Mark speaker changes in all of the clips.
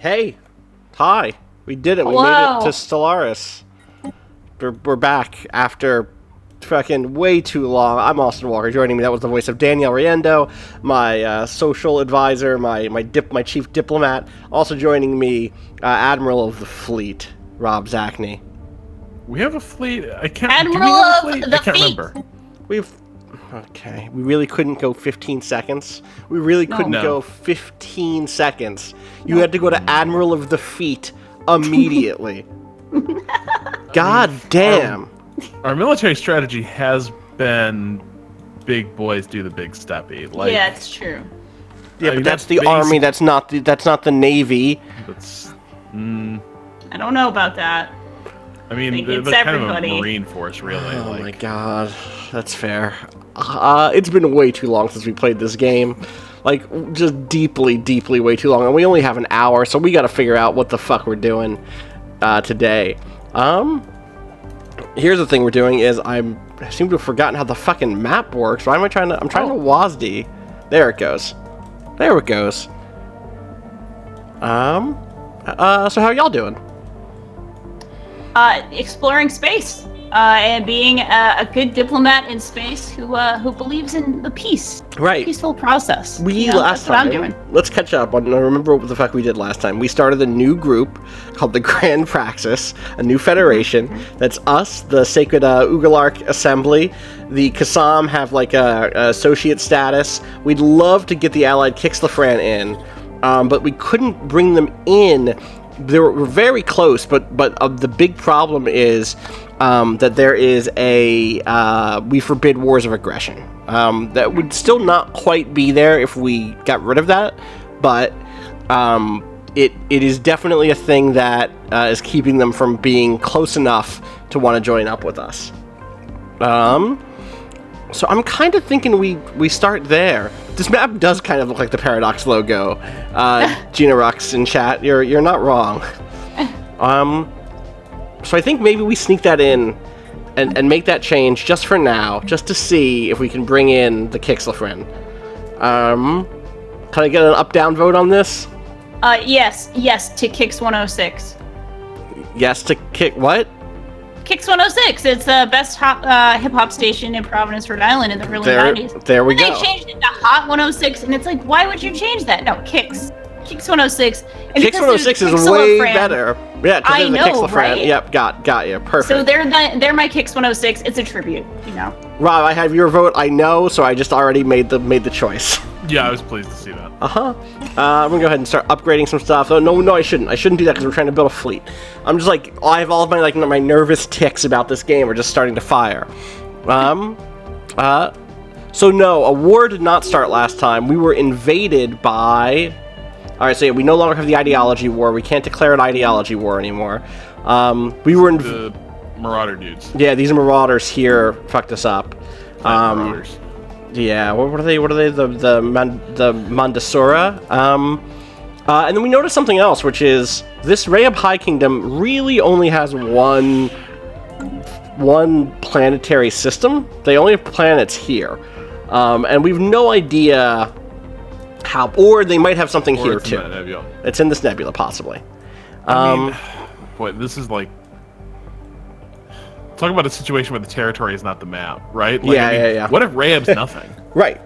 Speaker 1: Hey, hi. We did it. We made it to Stellaris. We're back after fucking way too long. I'm Austin Walker. Joining me, that was the voice of Danielle Riendo, my social advisor, my chief diplomat. Also joining me, Admiral of the Fleet, Rob Zachney.
Speaker 2: We have a fleet. I can't.
Speaker 3: Admiral
Speaker 2: do we have a fleet?
Speaker 3: of the
Speaker 2: I can't
Speaker 3: fleet.
Speaker 2: remember.
Speaker 1: Okay. We really couldn't go 15 seconds. We really couldn't go 15 seconds. You had to go to Admiral of the Fleet immediately. God damn.
Speaker 2: Our military strategy has been big boys do the big steppy. Like,
Speaker 3: Yeah, it's true.
Speaker 1: Yeah, but that's the Army. That's not the Navy.
Speaker 2: That's.
Speaker 3: I don't know about that.
Speaker 2: I mean,
Speaker 3: It's
Speaker 2: they're kind
Speaker 3: everybody.
Speaker 2: of a Marine Force, really.
Speaker 1: Oh
Speaker 2: like,
Speaker 1: my god, that's fair. It's been way too long since we played this game. Like, just deeply, deeply way too long. And we only have an hour, so we gotta figure out what the fuck we're doing today. Here's the thing we're doing is I seem to have forgotten how the fucking map works. Why am I trying to... I'm trying to WASD. There it goes. There it goes. So how y'all doing?
Speaker 3: Exploring space, and being a good diplomat in space who believes in the peaceful process.
Speaker 1: Last
Speaker 3: that's what
Speaker 1: time,
Speaker 3: I'm doing.
Speaker 1: let's catch up on. Remember what the fuck we did last time? We started a new group called the Grand Praxis, a new federation. That's us, the Sacred Ugalark Assembly. The Kassam have like a associate status. We'd love to get the Allied Kixlafran in, but we couldn't bring them in. We're very close, but the big problem is that there is a we forbid wars of aggression. That would still not quite be there if we got rid of that, but it is definitely a thing that is keeping them from being close enough to want to join up with us. So I'm kind of thinking we start there. This map does kind of look like the Paradox logo. Gina Rux in chat, you're not wrong. So I think maybe we sneak that in and make that change just for now, just to see if we can bring in the Kixlafren. Can I get an up-down vote on this?
Speaker 3: Yes to Kix 106.
Speaker 1: Yes to kick what?
Speaker 3: Kix 106. It's the best hip hop station in Providence, Rhode Island in the early 90s.
Speaker 1: There we go.
Speaker 3: They changed it to Hot 106, and it's like, why would you change that? No, Kix 106. And
Speaker 1: Kix 106 is way better. Yeah, because
Speaker 3: I know,
Speaker 1: Kixlafran.
Speaker 3: right?
Speaker 1: Yep, got you. Perfect.
Speaker 3: So they're my Kix 106. It's a tribute, you know.
Speaker 1: Rob, I have your vote. I know, so I just already made the choice.
Speaker 2: Yeah, I was pleased to see that.
Speaker 1: I'm gonna go ahead and start upgrading some stuff. Oh, no, I shouldn't. I shouldn't do that because we're trying to build a fleet. I'm just like, I have all of my nervous tics about this game are just starting to fire. So no, a war did not start last time. We were invaded by... Alright, so yeah, we no longer have the ideology war. We can't declare an ideology war anymore. We were
Speaker 2: The Marauder dudes.
Speaker 1: Yeah, these marauders here fucked us up.
Speaker 2: Marauders.
Speaker 1: Yeah, what are they? The Mandasura. And then we noticed something else, which is this Rayab High Kingdom really only has one planetary system. They only have planets here, and we've no idea how. Or they might have something here too. It's in this nebula, possibly.
Speaker 2: I mean, boy, this is like. Talk about a situation where the territory is not the map, right? Like,
Speaker 1: yeah.
Speaker 2: What if Rahab's nothing?
Speaker 1: Right.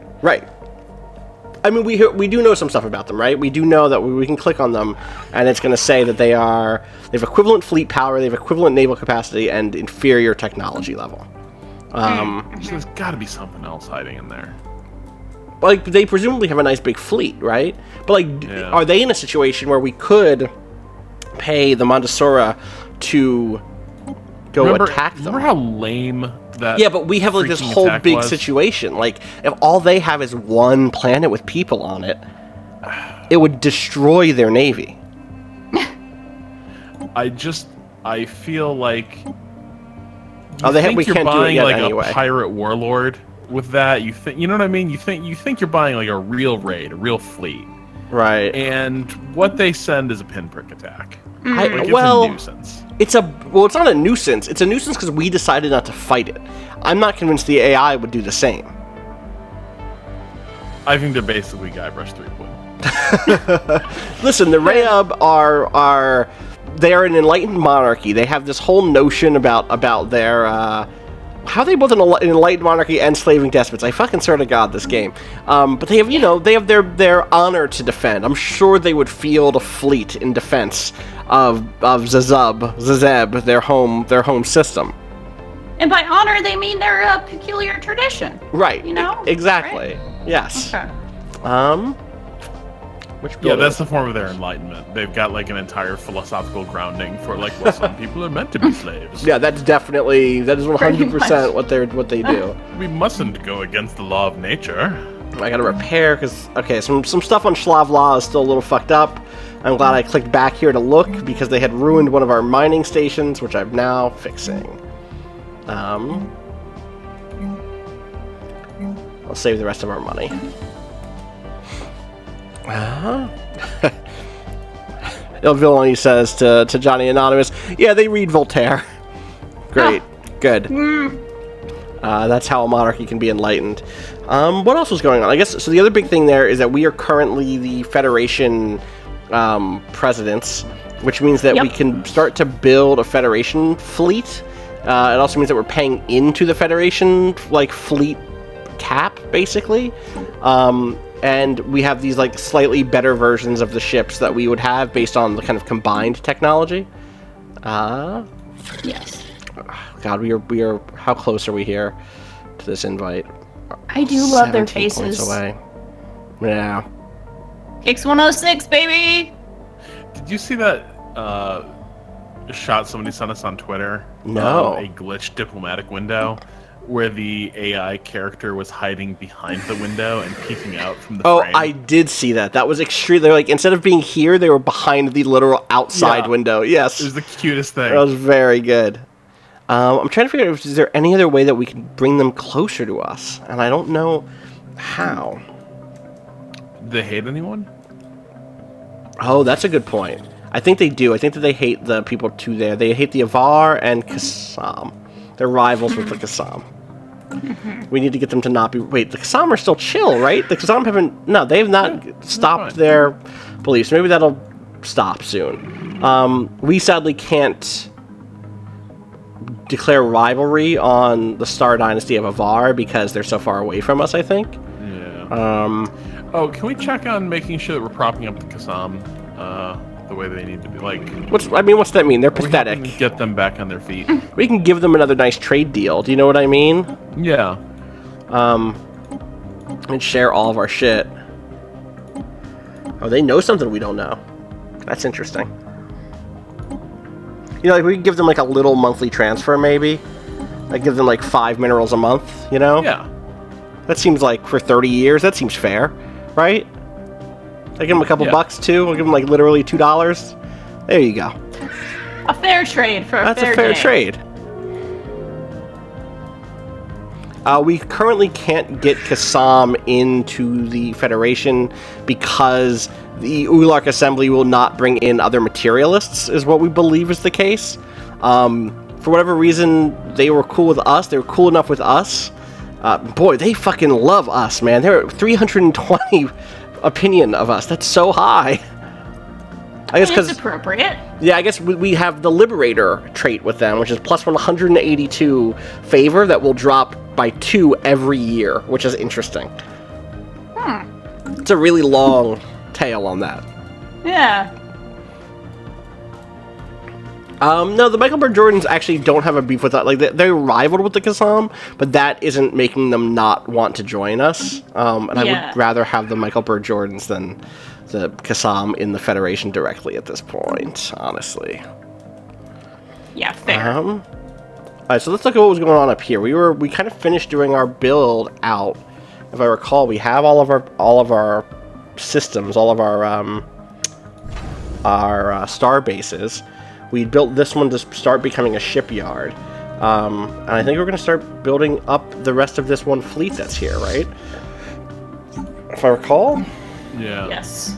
Speaker 1: I mean, we do know some stuff about them, right? We do know that we can click on them, and it's going to say that they have equivalent fleet power, they have equivalent naval capacity, and inferior technology level.
Speaker 2: So there's got to be something else hiding in there.
Speaker 1: Like, they presumably have a nice big fleet, right? But like, are they in a situation where we could pay the Mandasura to go attack them?
Speaker 2: Remember how lame that?
Speaker 1: Yeah, but we have like this whole big situation. Like, if all they have is one planet with people on it, it would destroy their navy.
Speaker 2: I feel like.
Speaker 1: We can't do it yet
Speaker 2: like
Speaker 1: anyway.
Speaker 2: A pirate warlord with that. You know what I mean? You think you're buying like a real raid, a real fleet,
Speaker 1: right?
Speaker 2: And what they send is a pinprick attack.
Speaker 1: It's
Speaker 2: a nuisance.
Speaker 1: It's not a nuisance. It's a nuisance because we decided not to fight it. I'm not convinced the AI would do the same.
Speaker 2: I think they're basically Guybrush 3.0.
Speaker 1: Listen, the Rayub are they are an enlightened monarchy. They have this whole notion about their how they both an enlightened monarchy and slaving despots. I fucking swear to God, this game. But they have, they have their honor to defend. I'm sure they would field a fleet in defense of Zazeb, their home system.
Speaker 3: And by honor, they mean their peculiar tradition.
Speaker 1: Right. Exactly.
Speaker 3: Right?
Speaker 1: Yes.
Speaker 3: Okay.
Speaker 2: Yeah, that's the form of their enlightenment. They've got like an entire philosophical grounding for like, well, some people are meant to be slaves.
Speaker 1: Yeah, that is 100% what they do.
Speaker 2: We mustn't go against the law of nature.
Speaker 1: I gotta repair because some stuff on Shlav Law is still a little fucked up. I'm glad I clicked back here to look because they had ruined one of our mining stations, which I'm now fixing. I'll save the rest of our money. Il Villainy says to Johnny Anonymous, yeah, they read Voltaire. Great. Good. That's how a monarchy can be enlightened. What else was going on? I guess, so the other big thing there is that we are currently the Federation presidents, which means that we can start to build a Federation fleet. It also means that we're paying into the Federation, fleet cap, basically. And we have these, slightly better versions of the ships that we would have based on the kind of combined technology.
Speaker 3: Yes.
Speaker 1: God, we are. How close are we here to this invite?
Speaker 3: I do love their
Speaker 1: 17
Speaker 3: faces.
Speaker 1: points away. Yeah.
Speaker 3: Kicks 106, baby.
Speaker 2: Did you see that shot somebody sent us on Twitter?
Speaker 1: No.
Speaker 2: A glitched diplomatic window where the AI character was hiding behind the window and peeking out from the frame.
Speaker 1: I did see that. That was extreme. They're instead of being here, they were behind the literal outside window. Yes.
Speaker 2: It was the cutest thing.
Speaker 1: That was very good. I'm trying to figure out, is there any other way that we can bring them closer to us? And I don't know how.
Speaker 2: Do they hate anyone?
Speaker 1: Oh, that's a good point. I think they do. I think that they hate the people to there. They hate the Avar and Kassam. They're rivals with the Kassam. We need to get them to not be... Wait, the Kassam are still chill, right? The Kassam haven't... No, they have not stopped their beliefs. Maybe that'll stop soon. We sadly can't declare rivalry on the Star Dynasty of Avar because they're so far away from us, I think.
Speaker 2: Yeah. Can we check on making sure that we're propping up the Kassam the way they need to be? What's
Speaker 1: that mean? They're pathetic.
Speaker 2: We can get them back on their feet.
Speaker 1: We can give them another nice trade deal. Do you know what I mean?
Speaker 2: Yeah.
Speaker 1: And share all of our shit. Oh, they know something we don't know. That's interesting. We can give them a little monthly transfer, maybe. Give them 5 minerals a month,
Speaker 2: Yeah.
Speaker 1: That seems for 30 years, that seems fair, right? I give them a couple bucks, too. I'll give them, literally $2. There you go.
Speaker 3: A fair trade for
Speaker 1: That's a fair trade. We currently can't get Kassam into the Federation because the Ulark Assembly will not bring in other materialists, is what we believe is the case. For whatever reason, they were cool with us. They were cool enough with us. Boy, they fucking love us, man. They're at 320 opinion of us. That's so high. I guess because
Speaker 3: it's appropriate.
Speaker 1: Yeah, I guess we have the Liberator trait with them, which is plus 182 favor that will drop by 2 every year, which is interesting. It's a really long tail on that.
Speaker 3: Yeah.
Speaker 1: No, the Michael Burr Jordans actually don't have a beef with that. They're rivaled with the Kassam, but that isn't making them not want to join us. And I would rather have the Michael Burr Jordans than the Kassam in the Federation directly at this point, honestly.
Speaker 3: Yeah, fair.
Speaker 1: Alright, so let's look at what was going on up here. We kind of finished doing our build out. If I recall, we have all of our systems, all of our star bases. We built this one to start becoming a shipyard. And I think we're going to start building up the rest of this one fleet that's here, right? If I recall?
Speaker 2: Yeah.
Speaker 3: Yes.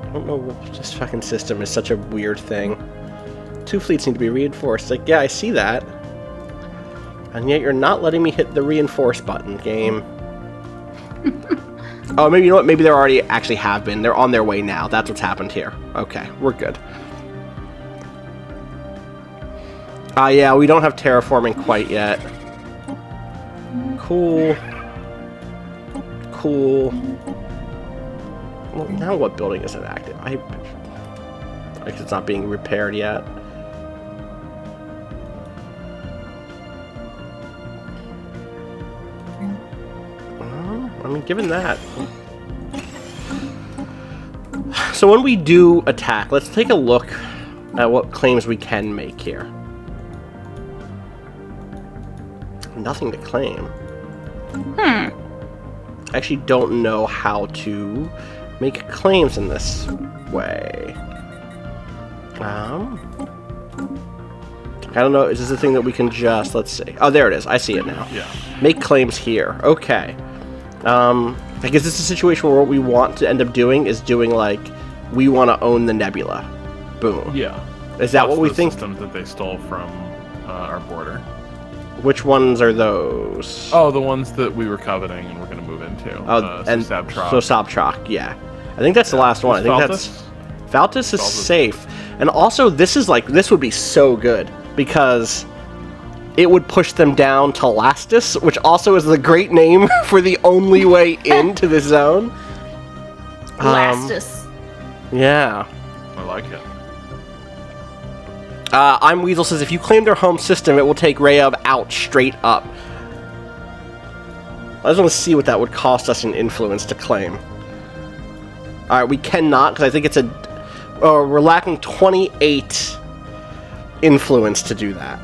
Speaker 1: I don't know, this fucking system is such a weird thing. 2 fleets need to be reinforced. Yeah, I see that. And yet you're not letting me hit the reinforce button, game. Oh, maybe, you know what? Maybe they already actually have been. They're on their way now. That's what's happened here. Okay, we're good. Yeah, we don't have terraforming quite yet. Cool. Cool. Well, now what building isn't active? I guess it's not being repaired yet. I mean, given that. So when we do attack, let's take a look at what claims we can make here. Nothing to claim. I actually don't know how to make claims in this way. I don't know. Is this a thing that we can just... Let's see. Oh, there it is. I see it now.
Speaker 2: Yeah.
Speaker 1: Make claims here. Okay. I guess this is a situation where what we want to end up doing is doing, like, we want to own the nebula. Boom.
Speaker 2: Yeah.
Speaker 1: Is that what we think?
Speaker 2: Systems that they stole from our border.
Speaker 1: Which ones are those?
Speaker 2: Oh, the ones that we were coveting and we're going to move into.
Speaker 1: And
Speaker 2: Sabtrock.
Speaker 1: So Sabtrock, yeah. I think that's the last one. I think that's... Faltus is safe. And also, this would be so good, because it would push them down to Lastus, which also is the great name for the only way into the zone.
Speaker 3: Lastus.
Speaker 1: Yeah.
Speaker 2: I like it.
Speaker 1: I'm Weasel says, if you claim their home system, it will take Rayub out straight up. I just want to see what that would cost us in influence to claim. Alright, we cannot, because I think it's we're lacking 28 influence to do that.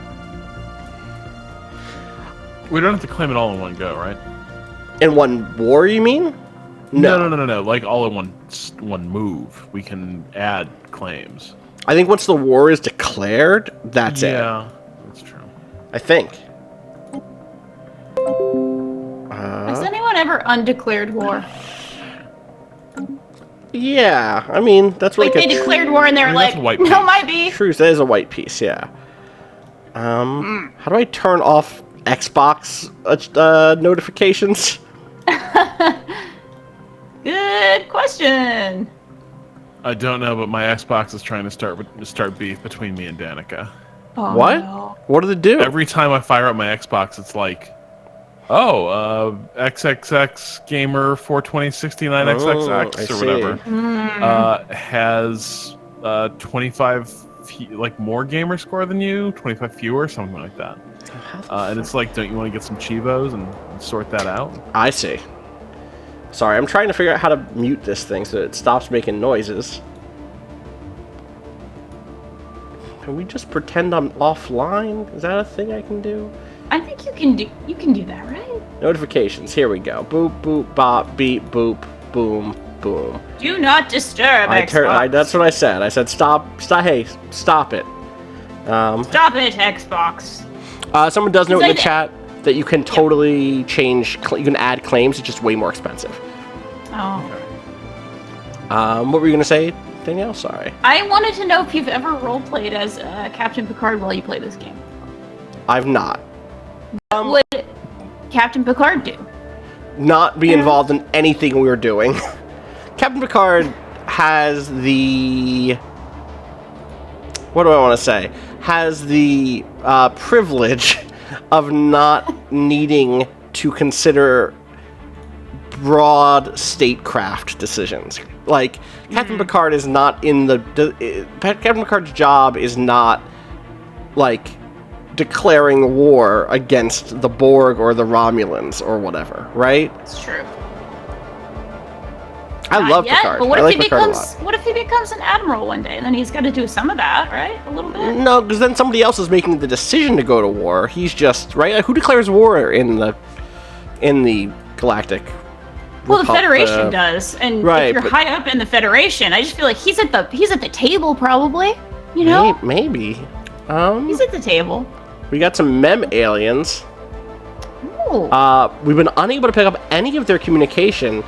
Speaker 2: We don't have to claim it all in one go, right?
Speaker 1: In one war, you mean?
Speaker 2: No. Like all in one move. We can add claims.
Speaker 1: I think once the war is declared, that's it.
Speaker 2: Yeah, that's true.
Speaker 1: I think.
Speaker 3: Has anyone ever undeclared war?
Speaker 1: Yeah, I mean, that's
Speaker 3: like they declared war and they're like, no, might be.
Speaker 1: Truth, that is a white piece, yeah. How do I turn off Xbox notifications?
Speaker 3: Good question.
Speaker 2: I don't know, but my Xbox is trying to start beef between me and Danica.
Speaker 3: Oh,
Speaker 1: what?
Speaker 3: No.
Speaker 1: What did it do?
Speaker 2: Every time I fire up my Xbox, it's like, XXX Gamer 42069XXX or whatever has 25 more gamer score than you, 25 fewer, something like that. And it's like, don't you want to get some Chivos and sort that out?
Speaker 1: I see. Sorry, I'm trying to figure out how to mute this thing so it stops making noises. Can we just pretend I'm offline? Is that a thing I can do?
Speaker 3: I think you can do that, right?
Speaker 1: Notifications. Here we go. Boop, boop, bop, beep, boop, boom, boom.
Speaker 3: Do not disturb Xbox.
Speaker 1: That's what I said. I said stop. Hey, stop it.
Speaker 3: Stop it, Xbox.
Speaker 1: Someone does note in the chat that you can totally change. You can add claims. It's just way more expensive.
Speaker 3: Oh.
Speaker 1: What were you gonna say, Danielle? Sorry.
Speaker 3: I wanted to know if you've ever roleplayed as Captain Picard while you play this game.
Speaker 1: I've not.
Speaker 3: What would Captain Picard do?
Speaker 1: Not be involved in anything we were doing. Captain Picard has the... What do I want to say? Has the privilege of not needing to consider broad statecraft decisions. Like, Captain Picard is not in the... Captain Picard's job is not, like, declaring war against the Borg or the Romulans or whatever, right?
Speaker 3: It's true.
Speaker 1: I love Picard.
Speaker 3: But what
Speaker 1: if
Speaker 3: he becomes an admiral one day, and then he's got to do some of that, right? A little bit.
Speaker 1: No, because then somebody else is making the decision to go to war. He's just right. Like, who declares war in the galactic?
Speaker 3: Well, the Federation does, and if you're high up in the Federation, I just feel like he's at the table, probably. You know,
Speaker 1: maybe.
Speaker 3: He's at the table.
Speaker 1: We got some mem aliens.
Speaker 3: Ooh.
Speaker 1: We've been unable to pick up any of their communication.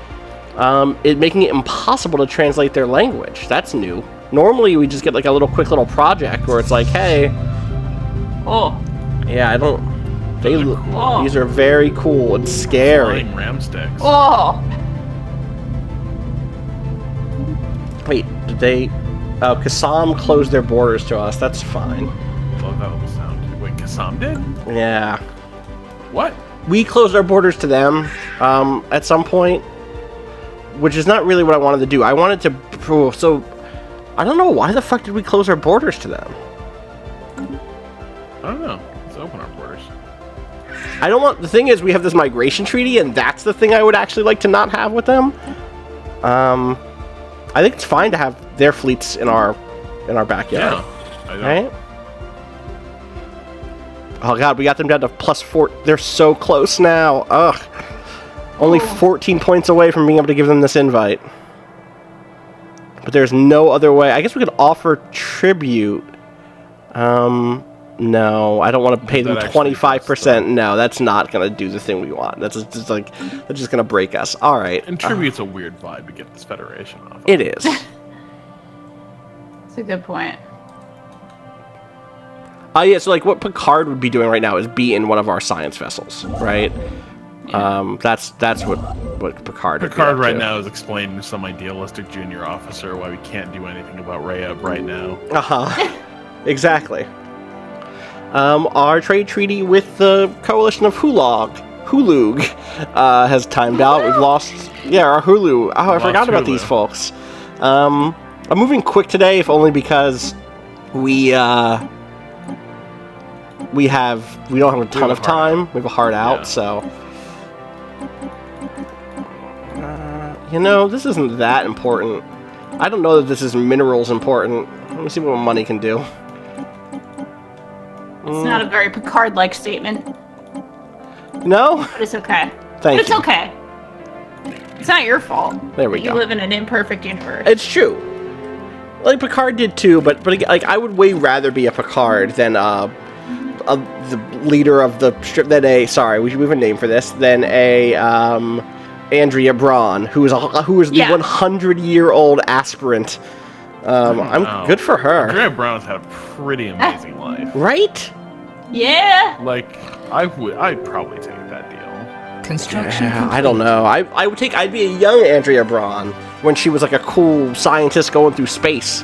Speaker 1: Making it impossible to translate their language. That's new. Normally, we just get like a quick little project where it's like, hey.
Speaker 3: Oh.
Speaker 1: Yeah, I don't.
Speaker 2: Cool.
Speaker 1: These are very cool and scary.
Speaker 2: Flying ram sticks.
Speaker 3: Oh.
Speaker 1: Wait, did they... Oh, Kassam closed their borders to us. That's fine.
Speaker 2: Love that little sound. Wait, Kassam did?
Speaker 1: Yeah.
Speaker 2: What?
Speaker 1: We closed our borders to them at some point, which is not really what I wanted to do. I wanted to... So, I don't know. Why the fuck did we close our borders to them?
Speaker 2: I don't know. Let's open our borders.
Speaker 1: I don't want... The thing is, we have this migration treaty, and that's the thing I would actually like to not have with them. I think it's fine to have their fleets in our backyard.
Speaker 2: Yeah, I know.
Speaker 1: Right? Oh god, we got them down to +4. They're so close now. Ugh. Only 14 points away from being able to give them this invite. But there's no other way. I guess we could offer tribute. No, I don't want to pay them 25%. No, that's not going to do the thing we want. That's just going to break us. All right.
Speaker 2: And tribute's a weird vibe to get this Federation off of.
Speaker 1: It is.
Speaker 3: That's a good point.
Speaker 1: Yeah, so like what Picard would be doing right now is be in one of our science vessels, right? Yeah. That's what Picard would be up
Speaker 2: right
Speaker 1: to.
Speaker 2: now is explaining to some idealistic junior officer why we can't do anything about Rayab right now.
Speaker 1: Exactly. Our trade treaty with the coalition of Hulug has timed out. We've lost our Hulu. Oh, I forgot about these folks. I'm moving quick today, if only because we don't have a ton of time. We have a hard out, so this isn't that important. I don't know that this is minerals important. Let me see what money can do.
Speaker 3: It's not a very Picard-like statement.
Speaker 1: No?
Speaker 3: But it's okay.
Speaker 1: Thank you.
Speaker 3: It's okay. It's not your fault.
Speaker 1: There we
Speaker 3: go. You live in an imperfect universe.
Speaker 1: It's true. Like Picard did too, but like I would way rather be a Picard than the leader of the strip than a we have a name for this than a Andrea Braun, who is the 100-year-old aspirant. I'm good for her.
Speaker 2: Andrea Braun's had a pretty amazing life.
Speaker 1: Right?
Speaker 3: Yeah.
Speaker 2: Like I'd probably take that deal.
Speaker 4: Construction.
Speaker 1: Yeah, I don't know. I'd be a young Andrea Braun when she was like a cool scientist going through space.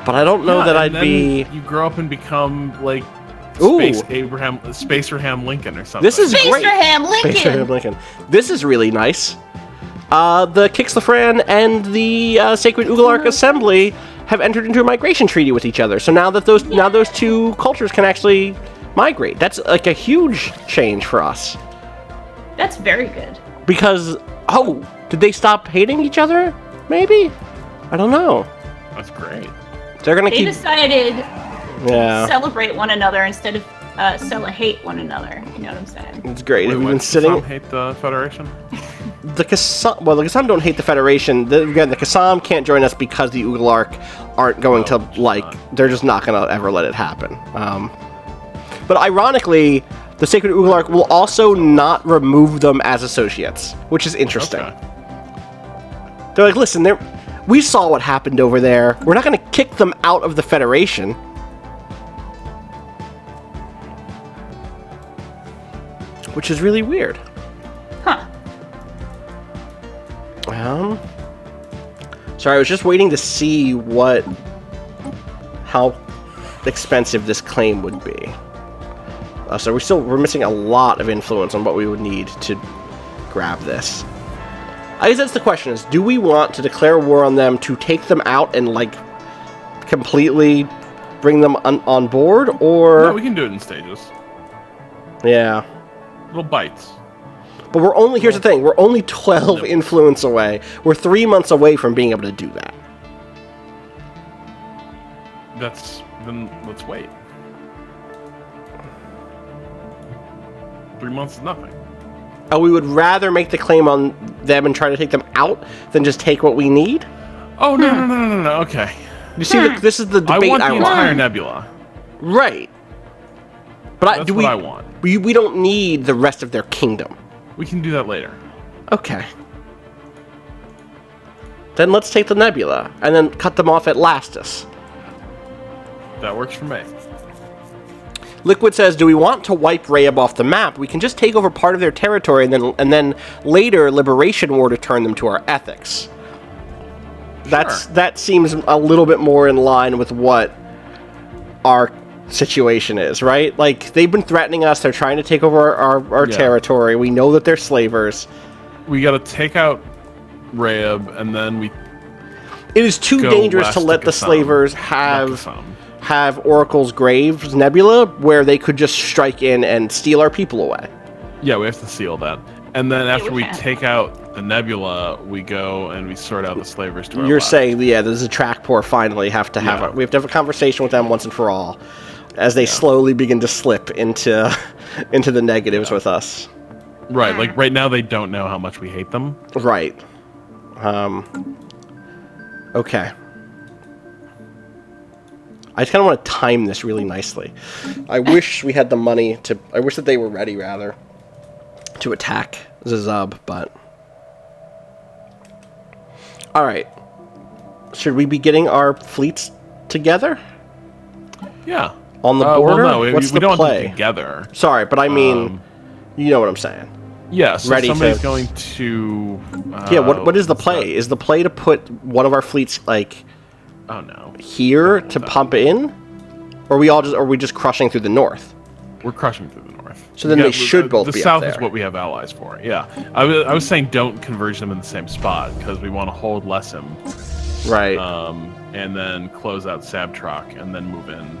Speaker 1: But I don't know that I'd be.
Speaker 2: You grow up and become like Space Abraham Lincoln or something.
Speaker 1: This is great.
Speaker 3: Space Abraham
Speaker 1: Lincoln. This is really nice. The Kixlafran and the Sacred Ugalark Assembly have entered into a migration treaty with each other. So now that those two cultures can actually migrate. That's like a huge change for us.
Speaker 3: That's very good.
Speaker 1: Because did they stop hating each other? Maybe? I don't know.
Speaker 2: That's great.
Speaker 3: They decided
Speaker 1: to
Speaker 3: celebrate one another instead of hate one another. You know what I'm saying?
Speaker 1: It's great.
Speaker 2: Wait,
Speaker 1: Have you been sitting?
Speaker 2: Kassam hate the Federation?
Speaker 1: The Kassam don't hate the Federation. The Kassam can't join us because the Ugalark aren't going to they're just not going to ever let it happen. But ironically, the Sacred Ugalark will also not remove them as associates, which is interesting. Okay. They're like, listen, we saw what happened over there. We're not going to kick them out of the Federation. Which is really weird.
Speaker 3: Huh.
Speaker 1: Sorry, I was just waiting to see how expensive this claim would be. So we're missing a lot of influence on what we would need to grab this. I guess that's the question: is do we want to declare war on them to take them out and like completely bring them on board, or
Speaker 2: no? We can do it in stages.
Speaker 1: Yeah.
Speaker 2: Little bites.
Speaker 1: But here's the thing, we're only 12 influence away. We're 3 months away from being able to do that.
Speaker 2: Then let's wait. 3 months is nothing.
Speaker 1: We would rather make the claim on them and try to take them out than just take what we need?
Speaker 2: Oh, no, okay.
Speaker 1: You see, this is the debate
Speaker 2: I want the entire nebula.
Speaker 1: Right. But
Speaker 2: that's what I want.
Speaker 1: We don't need the rest of their kingdom.
Speaker 2: We can do that later.
Speaker 1: Okay. Then let's take the nebula, and then cut them off at Lastus.
Speaker 2: That works for me.
Speaker 1: Liquid says, do we want to wipe Rayab off the map? We can just take over part of their territory and then later Liberation War to turn them to our ethics. That seems a little bit more in line with what our situation is, right? Like, they've been threatening us. They're trying to take over our territory. We know that they're slavers.
Speaker 2: We got to take out Rayab, and then
Speaker 1: It is too dangerous to let the slavers have Oracle's Graves Nebula, where they could just strike in and steal our people away.
Speaker 2: Yeah, we have to seal that. And then after we take out the Nebula, we go and we sort out the slavers to our
Speaker 1: You're
Speaker 2: left.
Speaker 1: saying, there's a track poor finally we have to have a conversation with them once and for all, as they slowly begin to slip into the negatives with us.
Speaker 2: Right, like right now they don't know how much we hate them.
Speaker 1: Right. Okay. I just kind of want to time this really nicely. I wish we had the money to... I wish that they were ready, rather, to attack Zazub, but... Alright. Should we be getting our fleets together?
Speaker 2: Yeah.
Speaker 1: On the border?
Speaker 2: Well, no,
Speaker 1: What's
Speaker 2: we
Speaker 1: the
Speaker 2: don't
Speaker 1: play?
Speaker 2: do it together.
Speaker 1: Sorry, but I mean... you know what I'm saying.
Speaker 2: Yeah, so
Speaker 1: ready
Speaker 2: somebody's
Speaker 1: to...
Speaker 2: going to...
Speaker 1: what is the play? Is the play to put one of our fleets, like...
Speaker 2: Oh, no.
Speaker 1: Here to pump in? Or are we just crushing through the north?
Speaker 2: We're crushing through the north.
Speaker 1: So then they should both be
Speaker 2: The south
Speaker 1: up there.
Speaker 2: is what we have allies for, yeah. I was saying don't converge them in the same spot, because we want to hold Lessem.
Speaker 1: Right.
Speaker 2: And then close out Sabtrock, and then move in.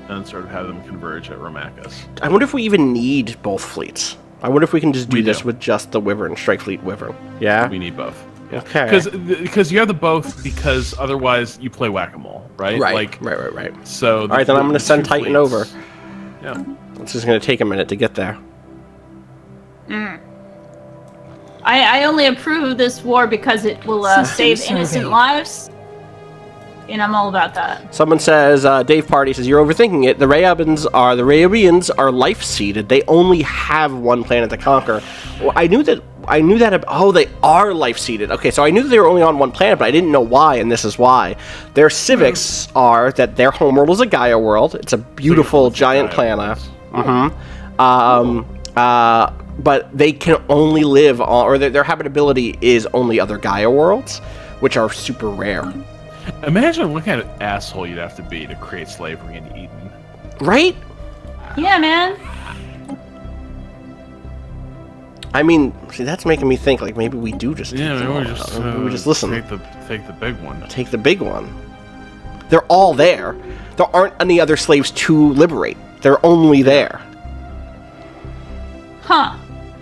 Speaker 2: And sort of have them converge at Romakis.
Speaker 1: I wonder if we even need both fleets. I wonder if we can just do this with just the Wyvern, Strike Fleet Wyvern. Yeah?
Speaker 2: We need both.
Speaker 1: Okay.
Speaker 2: Because you have the both, because otherwise you play whack-a-mole, right?
Speaker 1: Right, right.
Speaker 2: So
Speaker 1: alright, then I'm going to send Titan over.
Speaker 2: Yeah.
Speaker 1: It's just going to take a minute to get there.
Speaker 3: I only approve of this war because it will save innocent lives. And I'm all about that.
Speaker 1: Someone says, Dave Party says, you're overthinking it. The Rayabians are life-seeded. They only have one planet to conquer. Well, I knew that, they are life-seeded. Okay, so I knew that they were only on one planet, but I didn't know why, and this is why. Their civics are that their homeworld is a Gaia world. It's a beautiful giant planet. But they can only live on, or their habitability is only other Gaia worlds, which are super rare.
Speaker 2: Imagine what kind of asshole you'd have to be to create slavery in Eden.
Speaker 1: Right?
Speaker 3: Yeah, man.
Speaker 1: I mean, see, that's making me think, like, maybe we do just...
Speaker 2: maybe
Speaker 1: we just listen.
Speaker 2: Take the big one.
Speaker 1: Take the big one. They're all there. There aren't any other slaves to liberate. They're only there.
Speaker 3: Huh.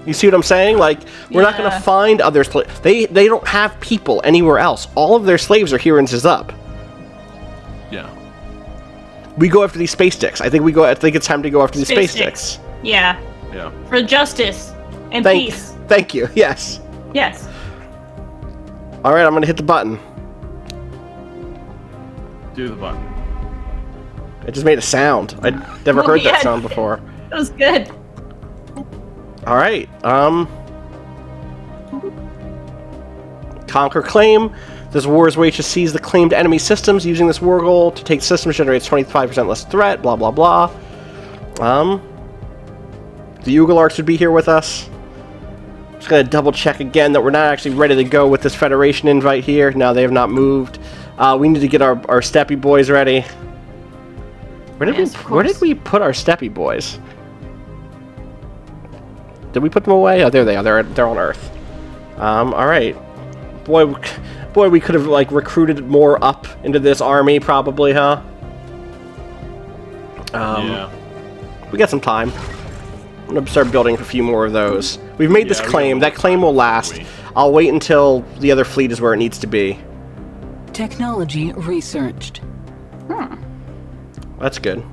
Speaker 1: You see what I'm saying? Like, we're not going to find other slaves. They don't have people anywhere else. All of their slaves are here in Zizub.
Speaker 2: Yeah.
Speaker 1: We go after these space sticks. I think it's time to go after these space sticks.
Speaker 3: Yeah.
Speaker 2: Yeah.
Speaker 3: For justice and peace.
Speaker 1: Thank you. Yes.
Speaker 3: Yes.
Speaker 1: All right, I'm going to hit the button.
Speaker 2: Do the button.
Speaker 1: It just made a sound. I'd never heard that sound before.
Speaker 3: That was good.
Speaker 1: All right. Conquer claim. This war's wage to seize the claimed enemy systems. Using this war goal to take systems generates 25% less threat. Blah blah blah. The Ugalarks would be here with us. Just gonna double check again that we're not actually ready to go with this Federation invite here. No, they have not moved. We need to get our Steppy boys ready. Where did we put our Steppy boys? Did we put them away? Oh, there they are. They're on Earth. All right. Boy, we could have like recruited more up into this army, probably, huh?
Speaker 2: Yeah.
Speaker 1: We got some time. I'm gonna start building a few more of those. We've made this claim. That claim will last. I'll wait until the other fleet is where it needs to be.
Speaker 4: Technology researched.
Speaker 1: That's good.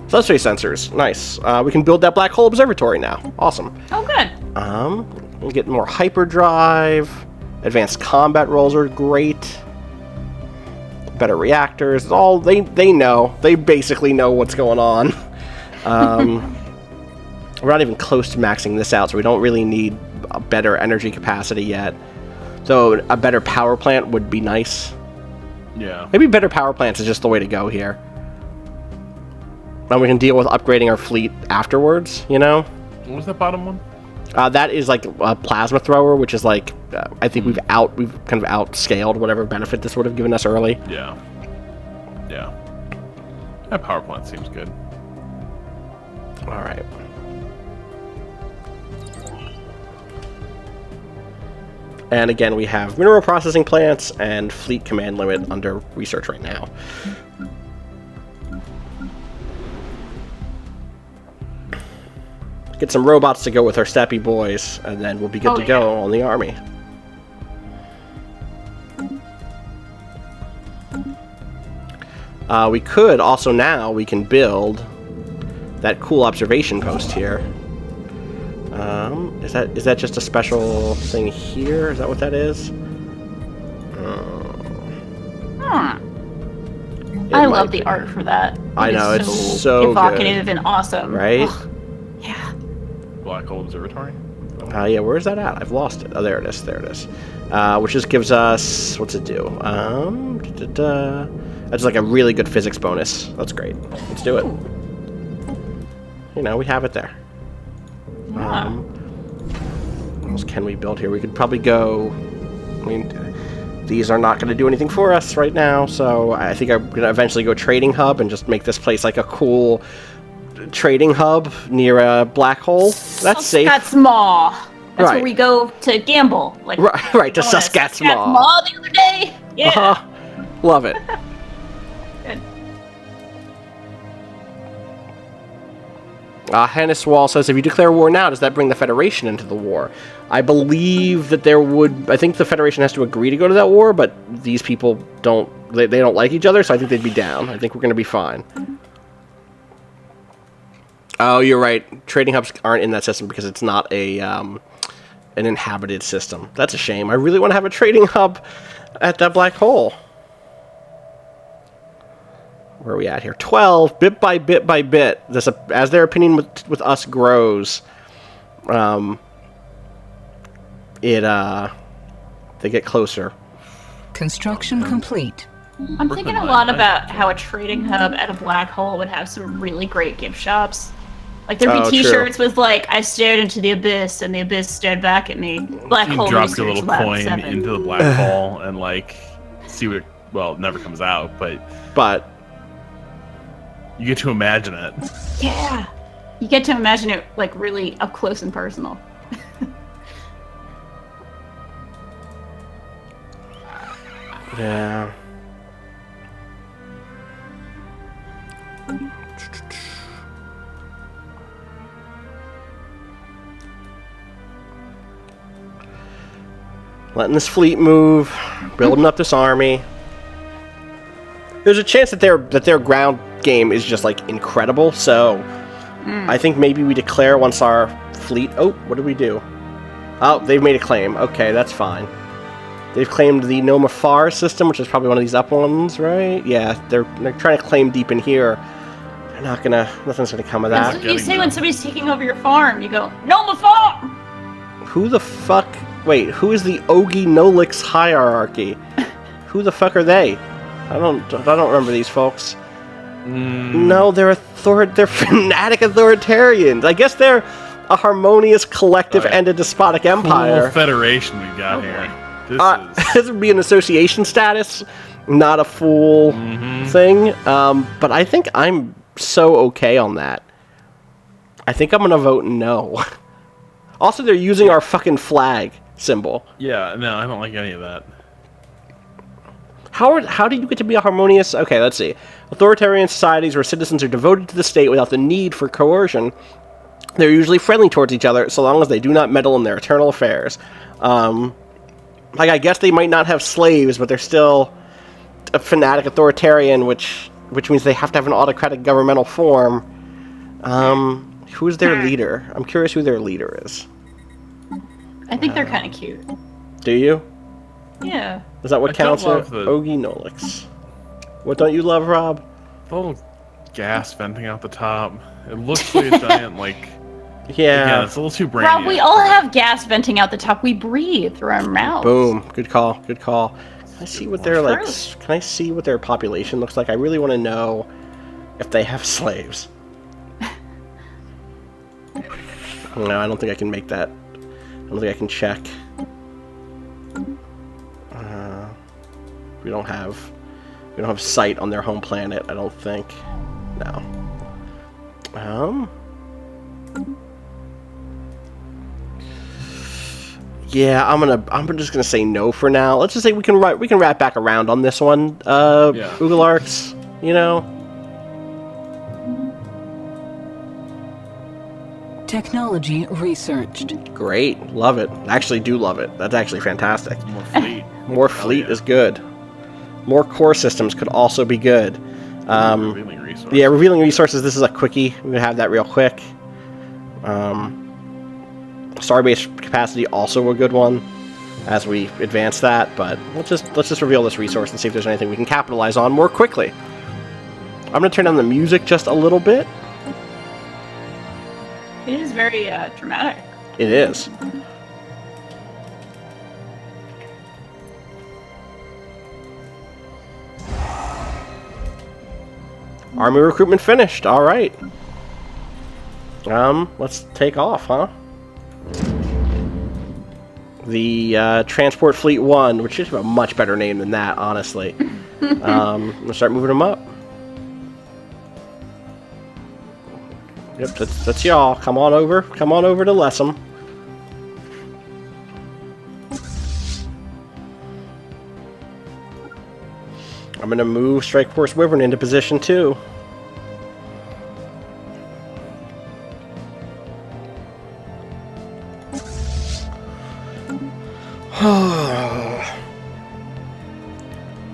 Speaker 1: Subspace sensors, nice. We can build that black hole observatory now. Awesome.
Speaker 3: Oh, good.
Speaker 1: We'll get more hyperdrive. Advanced combat rolls are great. Better reactors. It's all they know. They basically know what's going on. We're not even close to maxing this out, so we don't really need a better energy capacity yet. So a better power plant would be nice.
Speaker 2: Yeah.
Speaker 1: Maybe better power plants is just the way to go here. And we can deal with upgrading our fleet afterwards, you know?
Speaker 2: What was that bottom one?
Speaker 1: That is like a plasma thrower, which is like, I think we've kind of outscaled whatever benefit this would have given us early.
Speaker 2: Yeah. Yeah. That power plant seems good.
Speaker 1: Alright. And again, we have mineral processing plants and fleet command limit under research right now. Get some robots to go with our steppy boys, and then we'll be good to go on the army. We could also now, we can build that cool observation post here. Is that just a special thing here? Is that what that is?
Speaker 3: I love the art for that.
Speaker 1: I know, it's so
Speaker 3: evocative
Speaker 1: good.
Speaker 3: and awesome.
Speaker 1: Right?
Speaker 3: Ugh. Yeah.
Speaker 2: Black hole observatory.
Speaker 1: Yeah, where's that at? I've lost it. Oh, there it is. There it is. Which just gives us, what's it do? That's like a really good physics bonus. That's great. Let's do it. You know, we have it there.
Speaker 3: Yeah.
Speaker 1: What else can we build here? We could probably go. I mean, these are not going to do anything for us right now, so I think I'm going to eventually go trading hub and just make this place like a cool trading hub near a black hole. That's safe.
Speaker 3: Saskatchewan. That's
Speaker 1: Right.
Speaker 3: where we go to gamble. Like
Speaker 1: Right, to Saskatchewan.
Speaker 3: The other day. Yeah.
Speaker 1: Love it.
Speaker 3: Good.
Speaker 1: Hannes Wall says, if you declare war now, does that bring the Federation into the war? I believe that there would... I think the Federation has to agree to go to that war, but these people don't... They don't like each other, so I think they'd be down. I think we're going to be fine. Oh, you're right. Trading hubs aren't in that system because it's not a an inhabited system. That's a shame. I really want to have a trading hub at that black hole. Where are we at here? 12, bit by bit by bit. This, as their opinion with us grows, they get closer.
Speaker 4: Construction complete.
Speaker 3: I'm thinking a lot about how a trading hub at a black hole would have some really great gift shops. Like there'd be T-shirts with like, "I stared into the abyss and the abyss stared back at me." Black hole.
Speaker 2: Drop your little
Speaker 3: Lab
Speaker 2: coin
Speaker 3: 7.
Speaker 2: into the black hole and like see what. Well, it never comes out, but you get to imagine it.
Speaker 3: Yeah, you get to imagine it like really up close and personal.
Speaker 1: Yeah. Letting this fleet move, building up this army. There's a chance that their ground game is just like incredible. So I think maybe we declare once our fleet. Oh, what did we do? Oh, they've made a claim. Okay, that's fine. They've claimed the Noma Far system, which is probably one of these up ones, right? Yeah, they're trying to claim deep in here. They're not gonna. Nothing's gonna come of
Speaker 3: That's
Speaker 1: that.
Speaker 3: what you say when somebody's taking over your farm. You go, "Noma Farm."
Speaker 1: Who the fuck? Wait, who is the Ogie Nolix hierarchy? Who the fuck are they? I don't remember these folks. No, they're fanatic authoritarians. I guess they're a harmonious collective and a despotic empire.
Speaker 2: Cool federation we got here.
Speaker 1: This would be an association status, not a full thing. But I think I'm so okay on that. I think I'm gonna vote no. Also, they're using our fucking flag symbol.
Speaker 2: Yeah, no, I don't like any of that.
Speaker 1: How do you get to be a harmonious... Okay, let's see. Authoritarian societies where citizens are devoted to the state without the need for coercion. They're usually friendly towards each other so long as they do not meddle in their internal affairs. Like, I guess they might not have slaves, but they're still a fanatic authoritarian, which means they have to have an autocratic governmental form. Who's their leader? I'm curious who their leader is.
Speaker 3: I think they're kind of cute.
Speaker 1: Do you?
Speaker 3: Yeah.
Speaker 1: Is that what counts?
Speaker 2: Ogie
Speaker 1: Nolix. What don't you love, Rob?
Speaker 2: The little gas venting out the top. It looks like a giant, like...
Speaker 1: Yeah.
Speaker 2: It's a little too brainy.
Speaker 3: Rob, we all have gas venting out the top. We breathe through our mouths.
Speaker 1: Boom. Good call. Good call. Can I see what their Can I see what their population looks like? I really want to know if they have slaves. No, I don't think I can make that. I don't think I can check. We don't have sight on their home planet, I don't think. No. Yeah, I'm just gonna say no for now. Let's just say we can wrap back around on this one, Ugalarks, you know.
Speaker 4: Technology researched.
Speaker 1: Great, love it. Actually, do love it. That's actually fantastic.
Speaker 2: More fleet.
Speaker 1: More fleet is good. More core systems could also be good.
Speaker 2: Revealing resources.
Speaker 1: Yeah, revealing resources. This is a quickie. We're gonna have that real quick. Starbase capacity also a good one as we advance that. But let's just reveal this resource and see if there's anything we can capitalize on more quickly. I'm gonna turn down the music just a little bit.
Speaker 3: It is very dramatic.
Speaker 1: It is. Army recruitment finished. All right. Let's take off, huh? The Transport Fleet 1, which should have a much better name than that, honestly. We'll start moving them up. Yep, that's y'all. Come on over. Come on over to Lessem. I'm gonna move Strike Force Wyvern into position 2.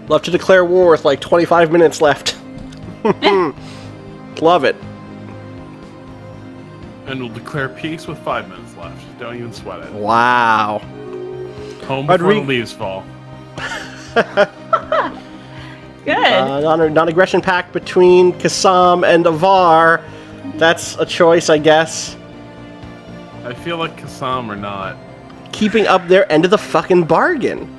Speaker 1: Love to declare war with like 25 minutes left. Love it.
Speaker 2: And we'll declare peace with 5 minutes left. Don't even sweat it.
Speaker 1: Wow.
Speaker 2: Home before the leaves fall.
Speaker 3: Good.
Speaker 1: Non-aggression pact between Kassam and Avar. That's a choice, I guess.
Speaker 2: I feel like Kassam are not
Speaker 1: Keeping up their end of the fucking bargain.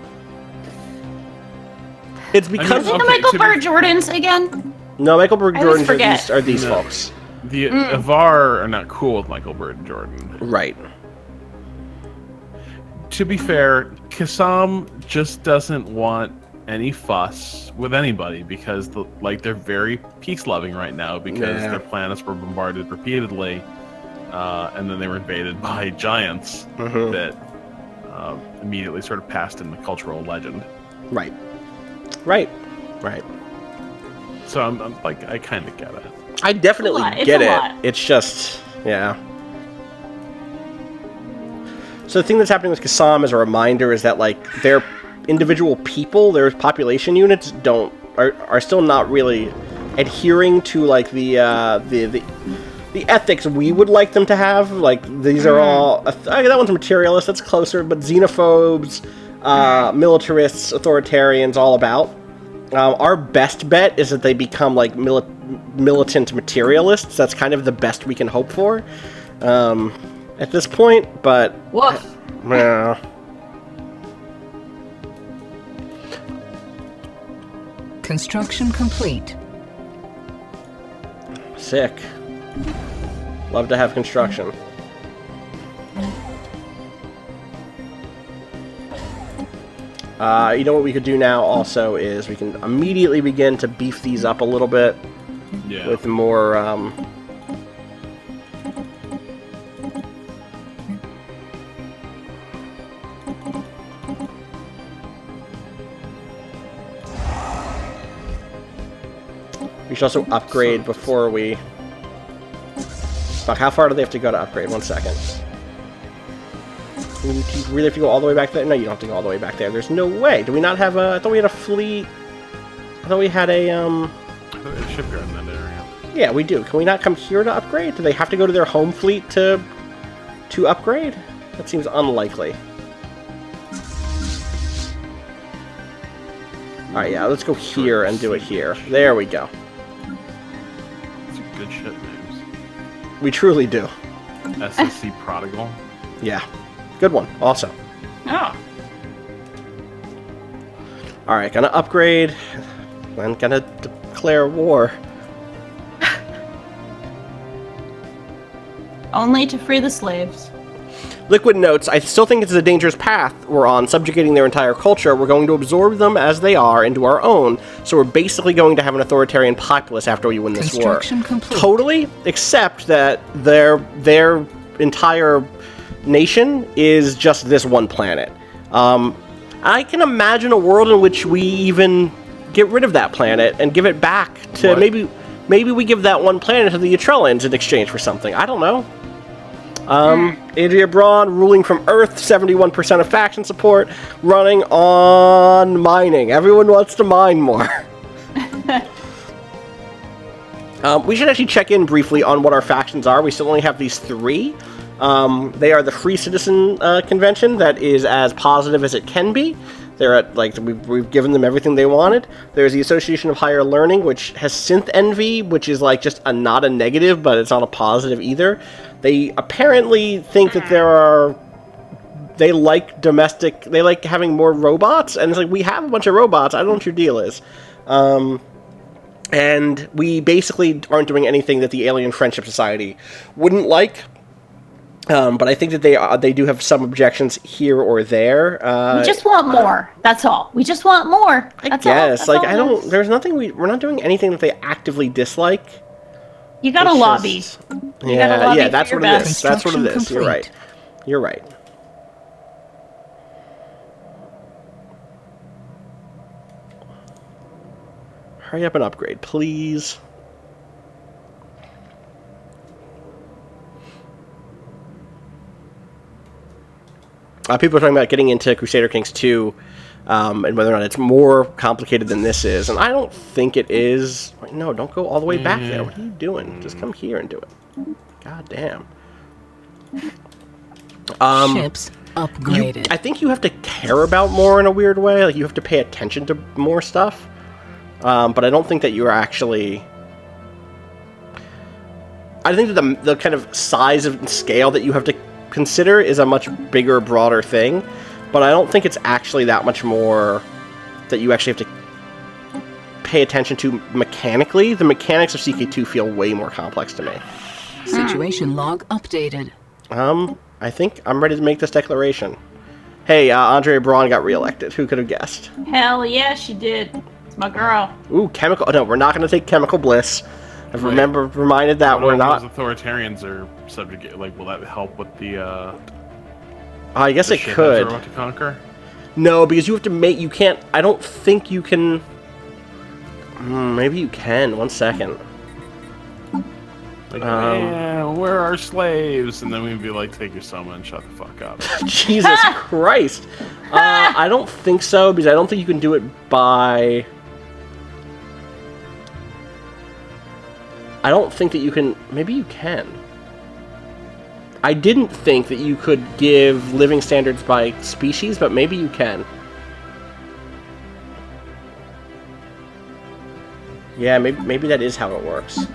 Speaker 1: It's because...
Speaker 3: Is it the Michael Burr Jordans again?
Speaker 1: No, Michael Burr Jordans
Speaker 3: forget.
Speaker 1: are these folks.
Speaker 2: The Avar are not cool with Michael Burr Jordan.
Speaker 1: Right.
Speaker 2: To be fair, Kassam just doesn't want any fuss with anybody because they're very peace-loving right now because their planets were bombarded repeatedly, and then they were invaded by giants that immediately sort of passed in the cultural legend.
Speaker 1: Right.
Speaker 2: So I'm like, I kind of get it.
Speaker 1: I definitely get it. It's just, yeah. So the thing that's happening with Kassam as a reminder is that like their individual people, their population units are still not really adhering to like the ethics we would like them to have. Like these are all that one's materialist, that's closer, but xenophobes, militarists, authoritarians, all about. Our best bet is that they become like militant materialists. That's kind of the best we can hope for at this point, but
Speaker 4: Construction complete.
Speaker 1: Sick. Love to have construction. You know what we could do now also is we can immediately begin to beef these up a little bit with more we should also upgrade before we... Fuck, how far do they have to go to upgrade? 1 second. Do you really have to go all the way back there? No, you don't have to go all the way back there. There's no way. Do we not have a... I thought we had a fleet... I thought we had a,
Speaker 2: I thought we had a shipyard in that area.
Speaker 1: Yeah, we do. Can we not come here to upgrade? Do they have to go to their home fleet to upgrade? That seems unlikely. Alright, yeah, let's go here and do it here. There we go.
Speaker 2: Some good ship names.
Speaker 1: We truly do.
Speaker 2: SSC Prodigal.
Speaker 1: Yeah. Good one, also.
Speaker 3: Oh.
Speaker 1: Alright, gonna upgrade. Then gonna declare war.
Speaker 3: Only to free the slaves.
Speaker 1: Liquid notes, I still think it's a dangerous path we're on, subjugating their entire culture. We're going to absorb them as they are into our own, so we're basically going to have an authoritarian populace after we win this war.
Speaker 4: Complete.
Speaker 1: Totally, except that their entire nation is just this one planet. I can imagine a world in which we even get rid of that planet and give it back to maybe we give that one planet to the Etrellans in exchange for something. I don't know. Adria Braun ruling from Earth, 71% of faction support, running on mining. Everyone wants to mine more. We should actually check in briefly on what our factions are. We still only have these 3. They are the Free Citizen Convention, that is as positive as it can be. They're at, like, we've given them everything they wanted. There's the Association of Higher Learning, which has synth envy, which is like just not a negative, but it's not a positive either. They apparently think that they like having more robots, and it's like, we have a bunch of robots, I don't know what your deal is. And we basically aren't doing anything that the Alien Friendship Society wouldn't like. But I think that they do have some objections here or there.
Speaker 3: We just want more. That's all. We just want more. That's
Speaker 1: I guess.
Speaker 3: all.
Speaker 1: I don't. There's nothing. We're not doing anything that they actively dislike.
Speaker 3: You gotta lobby.
Speaker 1: Yeah. That's what it is. That's what it is. You're right. You're right. Hurry up and upgrade, please. People are talking about getting into Crusader Kings 2, and whether or not it's more complicated than this is, and I don't think it is. No, don't go all the way back there. What are you doing? Just come here and do it. God damn.
Speaker 4: Ships upgraded.
Speaker 1: I think you have to care about more in a weird way. Like, you have to pay attention to more stuff. But I don't think that you're actually... I think that the kind of size and scale that you have to consider is a much bigger, broader thing, but I don't think it's actually that much more that you actually have to pay attention to mechanically. The mechanics of CK2 feel way more complex to me.
Speaker 4: Situation log updated.
Speaker 1: I think I'm ready to make this declaration. Hey, Andrea Braun got reelected. Who could have guessed?
Speaker 3: Hell yeah, she did. It's my girl.
Speaker 1: Ooh, chemical... No, we're not going to take chemical bliss. I've reminded that we're not...
Speaker 2: Those authoritarians are subject... Like, will that help with the,
Speaker 1: I guess it could.
Speaker 2: To conquer?
Speaker 1: No, because you have to make... You can't... I don't think you can... maybe you can. 1 second.
Speaker 2: Like, man, we're our slaves. And then we'd be like, take your soma and shut the fuck up.
Speaker 1: Jesus Christ. I don't think so, because I don't think you can do it by... I don't think that you can... Maybe you can. I didn't think that you could give living standards by species, but maybe you can. Yeah, maybe that is how it works.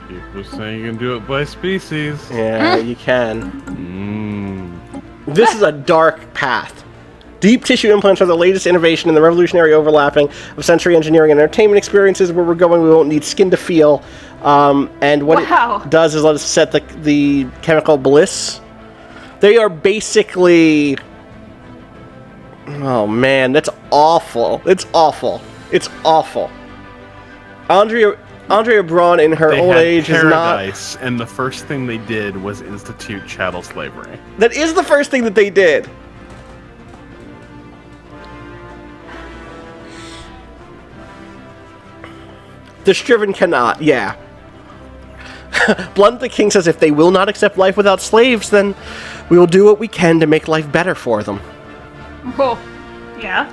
Speaker 2: People say you can do it by species.
Speaker 1: Yeah, you can. This is a dark path. Deep tissue implants are the latest innovation in the revolutionary overlapping of sensory engineering and entertainment experiences. Where we're going, we won't need skin to feel. And what it does is let us set the chemical bliss. They are basically... Oh man, that's awful. It's awful. It's awful. Andrea Braun in her old age is not...
Speaker 2: And the first thing they did was institute chattel slavery.
Speaker 1: That is the first thing that they did. The Striven cannot, yeah. Blunt the King says if they will not accept life without slaves, then we will do what we can to make life better for them.
Speaker 3: Oh, yeah.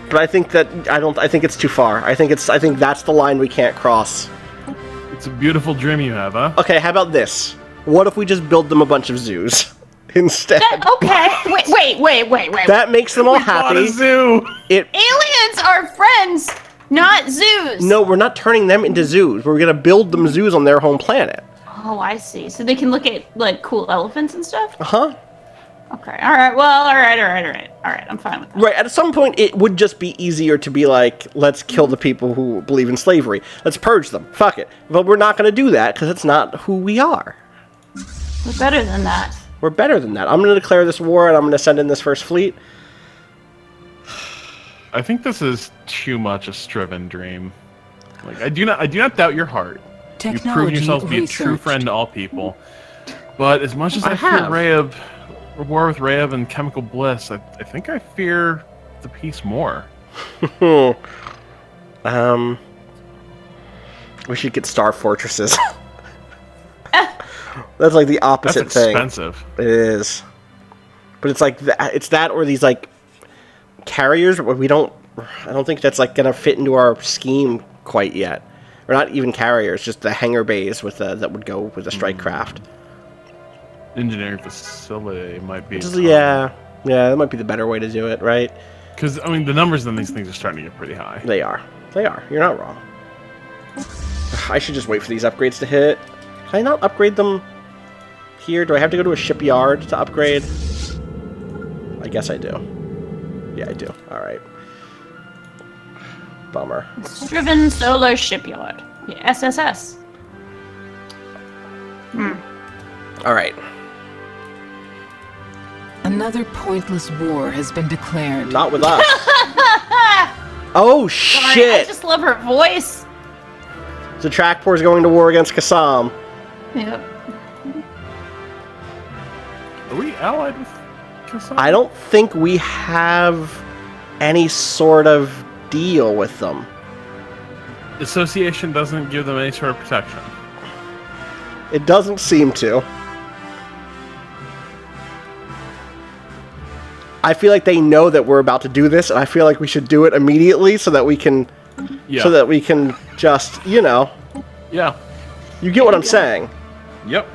Speaker 1: But I think I think it's too far. I think that's the line we can't cross.
Speaker 2: It's a beautiful dream you have, huh?
Speaker 1: Okay, how about this? What if we just build them a bunch of zoos instead?
Speaker 3: Okay, wait.
Speaker 1: That makes them all happy.
Speaker 2: A zoo.
Speaker 3: Aliens are friends, not zoos.
Speaker 1: No, we're not turning them into zoos. We're gonna build them zoos on their home planet.
Speaker 3: Oh, I see. So they can look at like cool elephants and stuff.
Speaker 1: Uh-huh.
Speaker 3: Okay. All right. Well. All right. I'm fine with that.
Speaker 1: Right. At some point, it would just be easier to be like, let's kill the people who believe in slavery. Let's purge them. Fuck it. But we're not going to do that because it's not who we are.
Speaker 3: We're better than that.
Speaker 1: We're better than that. I'm going to declare this war, and I'm going to send in this first fleet.
Speaker 2: I think this is too much a Striven dream. Like I do not doubt your heart. You've proven yourself to be a true friend to all people. But as much as I fear Rayab, war with Rayab and Chemical Bliss, I think I fear the peace more.
Speaker 1: We should get star fortresses. That's like the opposite thing.
Speaker 2: That's expensive.
Speaker 1: It is. But it's like it's that or these like carriers. I don't think that's like gonna fit into our scheme quite yet. Or not even carriers, just the hangar bays with that would go with the strike craft.
Speaker 2: Engineering facility might be.
Speaker 1: Yeah, that might be the better way to do it, right?
Speaker 2: Because I mean, the numbers on these things are starting to get pretty high.
Speaker 1: They are. You're not wrong. I should just wait for these upgrades to hit. Can I not upgrade them here? Do I have to go to a shipyard to upgrade? I guess I do. Yeah, I do. All right. Bummer.
Speaker 3: Striven Solar Shipyard. Yeah, SSS.
Speaker 1: All right.
Speaker 4: Another pointless war has been declared.
Speaker 1: Not with us. Oh,
Speaker 3: Sorry,
Speaker 1: shit!
Speaker 3: I just love her voice.
Speaker 1: The Trackport is going to war against Kassam.
Speaker 3: Yep.
Speaker 2: Are we allied with Kassam?
Speaker 1: I don't think we have any sort of deal with them.
Speaker 2: Association doesn't give them any sort of protection.
Speaker 1: It doesn't seem to. I feel like they know that we're about to do this, and I feel like we should do it immediately so that we can just,
Speaker 2: Yeah.
Speaker 1: You get what I'm saying?
Speaker 2: Yep.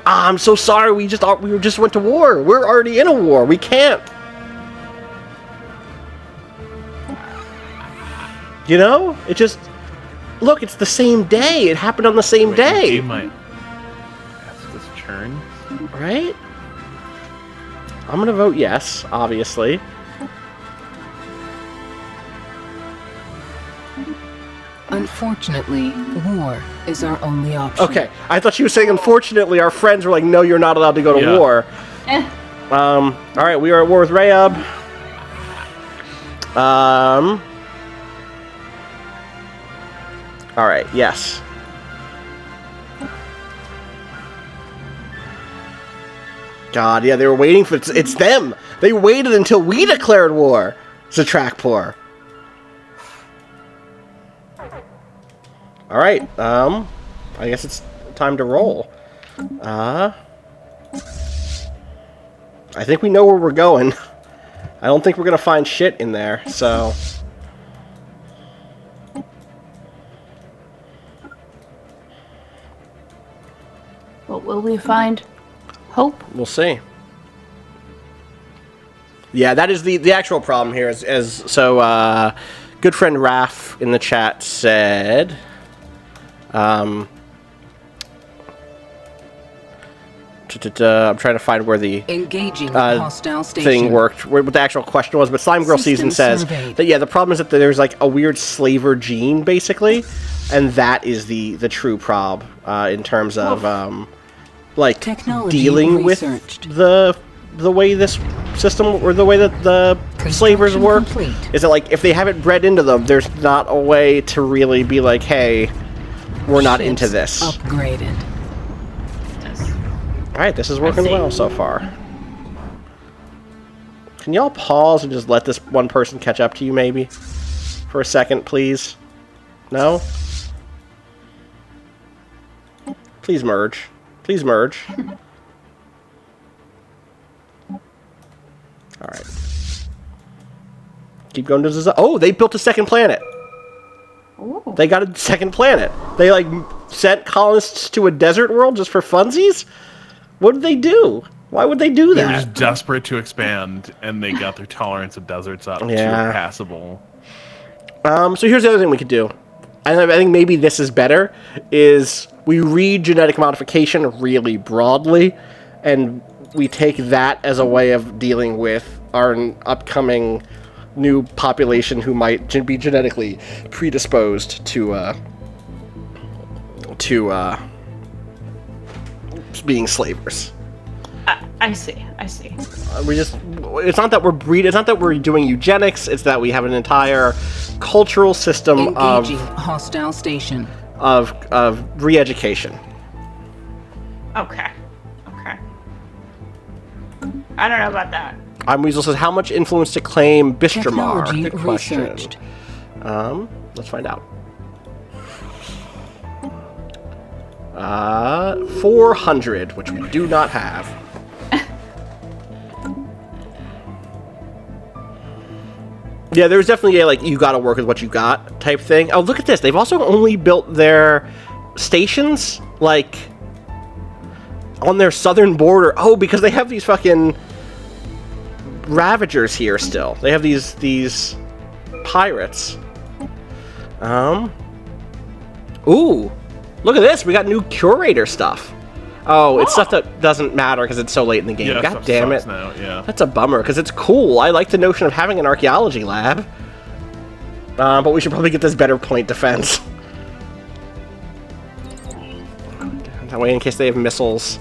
Speaker 1: I'm so sorry. We just went to war. We're already in a war. We can't. You know? It just look. It's the same day. It happened on the same day.
Speaker 2: Might ask this turn.
Speaker 1: Right? I'm gonna vote yes, obviously.
Speaker 4: Unfortunately, war is our only option.
Speaker 1: Okay, I thought she was saying unfortunately our friends were like, no, you're not allowed to go to war. Alright, we are at war with Rayab. Alright, yes. God, yeah, they were waiting for it's them. They waited until we declared war. Zatrakpor. All right. I guess it's time to roll. I think we know where we're going. I don't think we're gonna find shit in there. So.
Speaker 3: What will we find? Hope?
Speaker 1: We'll see. Yeah, that is the actual problem here. So, good friend Raph in the chat said, I'm trying to find where the
Speaker 4: engaging hostile station
Speaker 1: thing worked, what the actual question was, but Slime Girl Season says that the problem is that there's like a weird slaver gene basically, and that is the true prob in terms of like
Speaker 4: technology
Speaker 1: dealing with the way this system or the way that the slavers work is that like if they have it bred into them, there's not a way to really be like, hey, we're not into this.
Speaker 4: Upgraded.
Speaker 1: All right, this is working well so far. Can y'all pause and just let this one person catch up to you maybe for a second, please? No? Please merge. Please merge. Alright. Keep going to the... Oh, they built a second planet.
Speaker 3: Ooh.
Speaker 1: They got a second planet. They, like, sent colonists to a desert world just for funsies? What did they do? Why would they do
Speaker 2: They're
Speaker 1: that?
Speaker 2: just desperate to expand, and they got their tolerance of deserts up to passable.
Speaker 1: So here's the other thing we could do. And I think maybe this is better, is we read genetic modification really broadly, and we take that as a way of dealing with our upcoming new population who might be genetically predisposed to being slavers.
Speaker 3: I see.
Speaker 1: It's not that we're doing eugenics, it's that we have an entire cultural system
Speaker 4: Engaging hostile station.
Speaker 1: of re-education.
Speaker 3: Okay. I don't know about that.
Speaker 1: Weasel says, how much influence to claim Bistramar?
Speaker 4: Technology
Speaker 1: Good question.
Speaker 4: researched.
Speaker 1: Let's find out. 400, which we do not have. Yeah, there's definitely a, like, you gotta work with what you got type thing. Oh, look at this. They've also only built their stations, like, on their southern border. Oh, because they have these fucking Ravagers here still. They have these pirates. Ooh. Look at this. We got new curator stuff. Oh, it's stuff that doesn't matter because it's so late in the game.
Speaker 2: Yeah,
Speaker 1: God damn it.
Speaker 2: now, yeah.
Speaker 1: That's a bummer because it's cool. I like the notion of having an archaeology lab. But we should probably get this better point defense. That way, in case they have missiles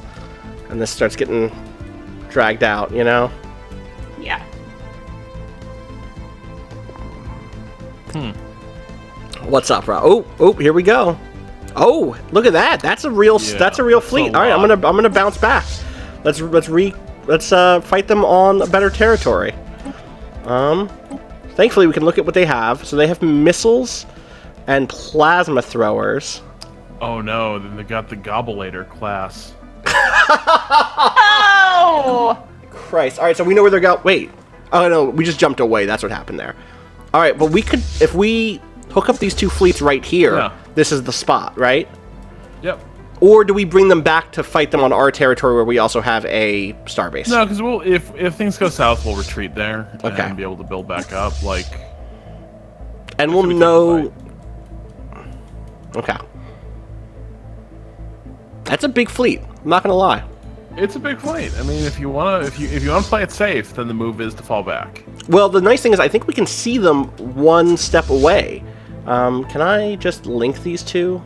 Speaker 1: and this starts getting dragged out, you know?
Speaker 3: Yeah.
Speaker 1: What's up, Rob? Oh, here we go. Oh, look at that. That's a real fleet. All right, I'm going to bounce back. Let's fight them on a better territory. Thankfully we can look at what they have. So they have missiles and plasma throwers.
Speaker 2: Oh no, then they got the Gobulator class.
Speaker 3: Oh!
Speaker 1: Christ. All right, so we know where they're going. Wait. Oh no, we just jumped away. That's what happened there. All right, but we could, if we hook up these two fleets right here,
Speaker 2: Yeah.
Speaker 1: This is the spot, right?
Speaker 2: Yep.
Speaker 1: Or do we bring them back to fight them on our territory where we also have a starbase?
Speaker 2: No, because if things go south, we'll retreat there
Speaker 1: Okay.
Speaker 2: and be able to build back up. Like,
Speaker 1: And we'll know. Okay. That's a big fleet. I'm not gonna lie.
Speaker 2: it's a big fleet. I mean, if you wanna play it safe, then the move is to fall back.
Speaker 1: Well, the nice thing is I think we can see them one step away. Can I just link these two?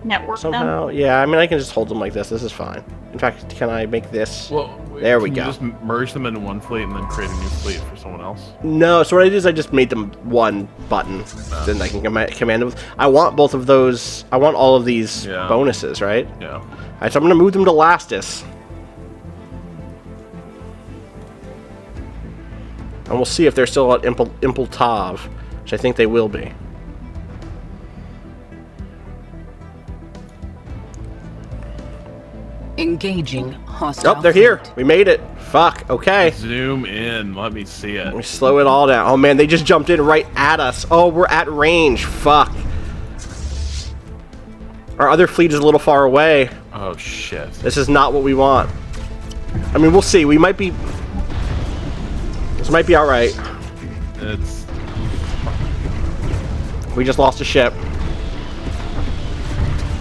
Speaker 3: Network
Speaker 1: Somehow?
Speaker 3: them.
Speaker 1: Yeah, I mean, I can just hold them like this. This is fine. In fact, can I make this?
Speaker 2: Well,
Speaker 1: There we
Speaker 2: can you
Speaker 1: go.
Speaker 2: just merge them into one fleet and then create a new fleet for someone else.
Speaker 1: No, so what I did is I just made them one button. Then I can command them. I want both of those. I want all of these bonuses, right?
Speaker 2: Yeah.
Speaker 1: All right, so I'm going to move them to Lastus. And we'll see if they're still at Impultav, which I think they will be.
Speaker 4: Engaging hostile.
Speaker 1: Oh, they're here.
Speaker 4: fleet.
Speaker 1: We made it. Fuck. Okay.
Speaker 2: Zoom in. Let me see it.
Speaker 1: We slow it all down. Oh man, they just jumped in right at us. Oh, we're at range. Fuck. Our other fleet is a little far away.
Speaker 2: Oh shit.
Speaker 1: This is not what we want. I mean, we'll see. We might be... This might be alright.
Speaker 2: It's
Speaker 1: We just lost a ship.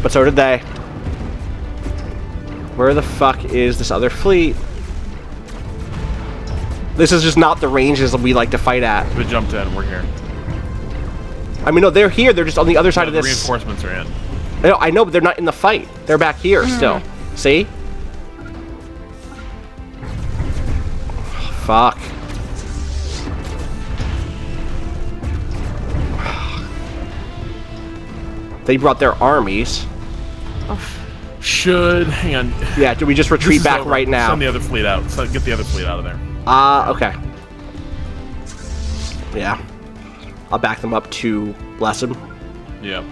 Speaker 1: But so did they. Where the fuck is this other fleet? This is just not the ranges that we like to fight at.
Speaker 2: we jumped in. We're here.
Speaker 1: I mean, no, they're here. They're just on the other side of
Speaker 2: The
Speaker 1: this.
Speaker 2: reinforcements are in.
Speaker 1: I know, but they're not in the fight. They're back here still. See? Fuck. They brought their armies.
Speaker 2: Hang on.
Speaker 1: Yeah, do we just
Speaker 2: This
Speaker 1: retreat
Speaker 2: is
Speaker 1: back
Speaker 2: over.
Speaker 1: right now?
Speaker 2: Send the other fleet out. So get the other fleet out of there.
Speaker 1: Okay. Yeah. I'll back them up to Blessem.
Speaker 2: Yep.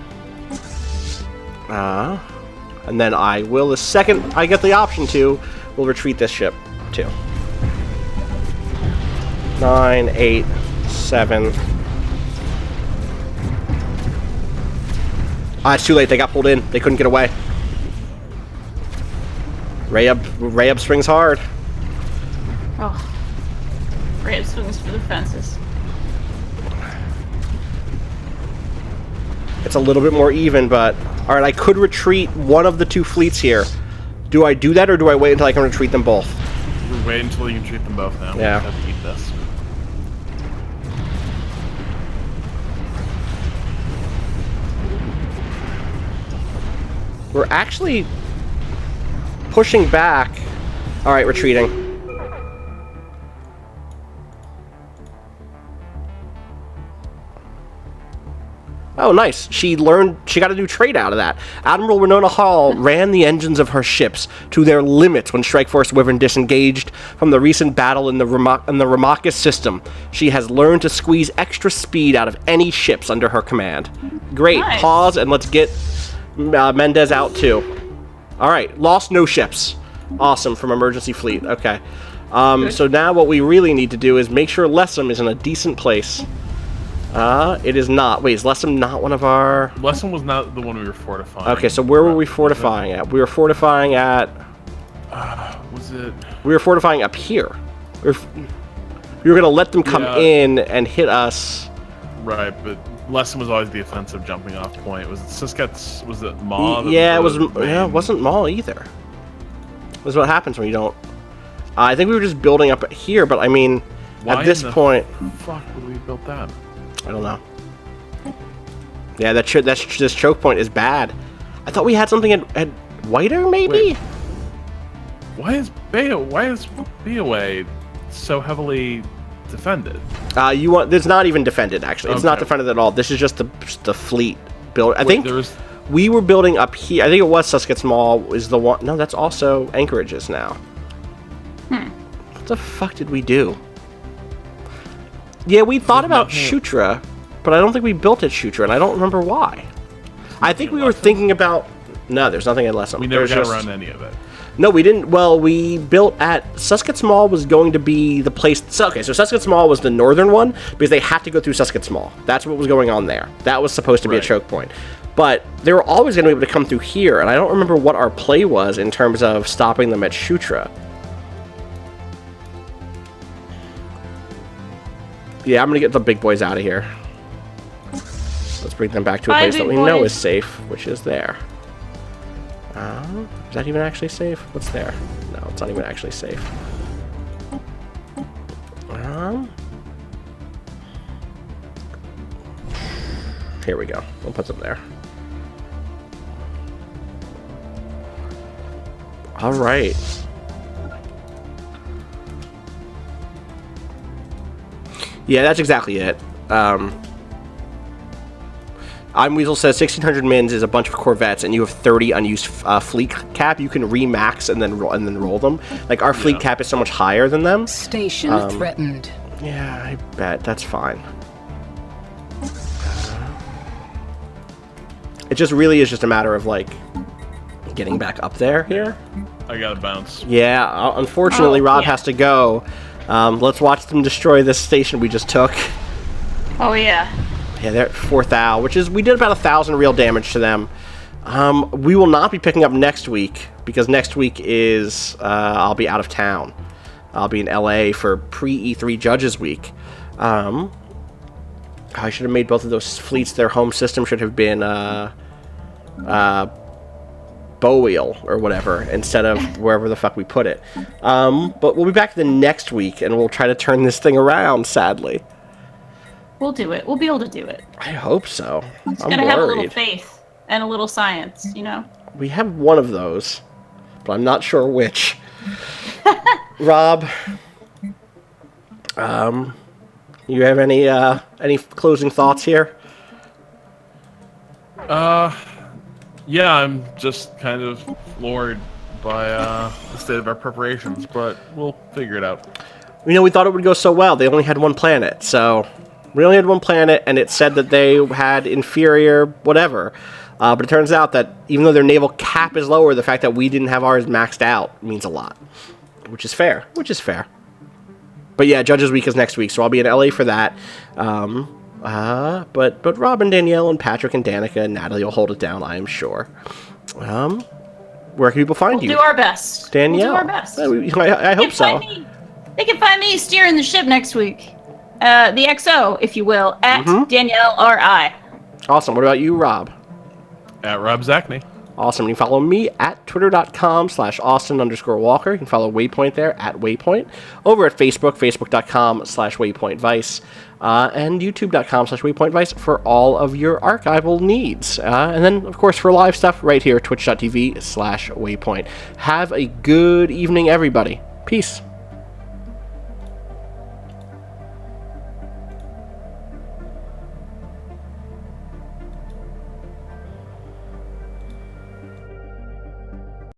Speaker 1: And then I will, the second I get the option to, will retreat this ship too. 9, 8, 7. It's too late. They got pulled in. They couldn't get away. Rayab swings hard.
Speaker 3: Oh. Brave swings for the fences.
Speaker 1: It's a little bit more even, but... Alright, I could retreat one of the two fleets here. Do I do that, or do I wait until I can retreat them both?
Speaker 2: Wait until you can treat them both now.
Speaker 1: Yeah.
Speaker 2: We have to eat this.
Speaker 1: We're actually pushing back. All right, retreating. Oh, nice. She got a new trait out of that. Admiral Winona Hall ran the engines of her ships to their limits when Strike Force Wyvern disengaged from the recent battle in the Ramacus system. She has learned to squeeze extra speed out of any ships under her command. Great. Nice. Pause, and let's get Mendez out, too. All right. Lost no ships. Awesome, from Emergency Fleet. Okay. So now what we really need to do is make sure Lessem is in a decent place. It is not. Wait, is Lessem not one of our...
Speaker 2: Lessem was not the one we were fortifying.
Speaker 1: Okay, so where were we fortifying at? We were fortifying at...
Speaker 2: Was it...
Speaker 1: We were fortifying up here. We were going to let them come in and hit us.
Speaker 2: Right, but Lessem was always the offensive jumping off point. Was it Sisket's... Was it Maw?
Speaker 1: Yeah, it wasn't Maw either. That's what happens when you don't... I think we were just building up here, but I mean, at this point...
Speaker 2: Fuck would we built that?
Speaker 1: I don't know. Yeah, this choke point is bad. I thought we had something at Whiter, maybe?
Speaker 2: Wait. Why is BOA so heavily defended?
Speaker 1: It's not even defended, actually. It's not defended at all. This is just the fleet build. I think we were building up here. I think it was Susket's Mall is the one. No, that's also Anchorage's now. What the fuck did we do? Yeah, we thought about Shutra, but I don't think we built at Shutra, and I don't remember why. I think we were thinking about... No, there's nothing in Lessem.
Speaker 2: We never got around any of it.
Speaker 1: No, we didn't. Well, we built at... Susket's Mall was going to be the place... So Susket's Mall was the northern one, because they had to go through Susket's Mall. That's what was going on there. That was supposed to be a choke point. But they were always going to be able to come through here, and I don't remember what our play was in terms of stopping them at Shutra. Yeah, I'm going to get the big boys out of here. Let's bring them back to a place that we know is safe, which is there. Is that even actually safe? What's there? No, it's not even actually safe. Here we go. We'll put them there. All right. Yeah, that's exactly it. Weasel says 1,600 mins is a bunch of Corvettes, and you have 30 unused fleet cap. You can remax and then roll them. Like our fleet cap is so much higher than them.
Speaker 4: Station threatened.
Speaker 1: Yeah, I bet that's fine. It just really is just a matter of like getting back up there here.
Speaker 2: I gotta bounce.
Speaker 1: Yeah, unfortunately, Rob has to go. Let's watch them destroy this station we just took.
Speaker 3: Oh, yeah.
Speaker 1: Yeah, they're at 4,000, which is... We did about 1,000 real damage to them. We will not be picking up next week, because next week is... I'll be out of town. I'll be in LA for pre-E3 Judges Week. I should have made both of those fleets. Their home system should have been... Bowwheel or whatever instead of wherever the fuck we put it. But we'll be back the next week and we'll try to turn this thing around, sadly.
Speaker 3: We'll do it. We'll be able to do it.
Speaker 1: I hope so.
Speaker 3: It's gotta have a little faith and a little science, you know?
Speaker 1: We have one of those, but I'm not sure which. Rob, you have any closing thoughts here?
Speaker 2: Yeah, I'm just kind of floored by the state of our preparations, but we'll figure it out.
Speaker 1: You know, we thought it would go so well. They only had one planet, so... We only had one planet, and it said that they had inferior whatever. But it turns out that even though their naval cap is lower, the fact that we didn't have ours maxed out means a lot. Which is fair. But yeah, Judges Week is next week, so I'll be in LA for that. But Rob and Danielle and Patrick and Danica and Natalie will hold it down, I am sure. Where can people find you?
Speaker 3: We'll do our best.
Speaker 1: Danielle.
Speaker 3: We'll do our best.
Speaker 1: I hope so.
Speaker 3: They can find me steering the ship next week. The XO, if you will, at Danielle RI.
Speaker 1: Awesome. What about you, Rob?
Speaker 2: At Rob Zachney.
Speaker 1: Awesome. You can follow me at twitter.com/Austin_Walker. You can follow Waypoint there at Waypoint. Over at Facebook, facebook.com/WaypointVice. And youtube.com/WaypointVice for all of your archival needs. And then, of course, for live stuff right here, twitch.tv/Waypoint. Have a good evening, everybody. Peace.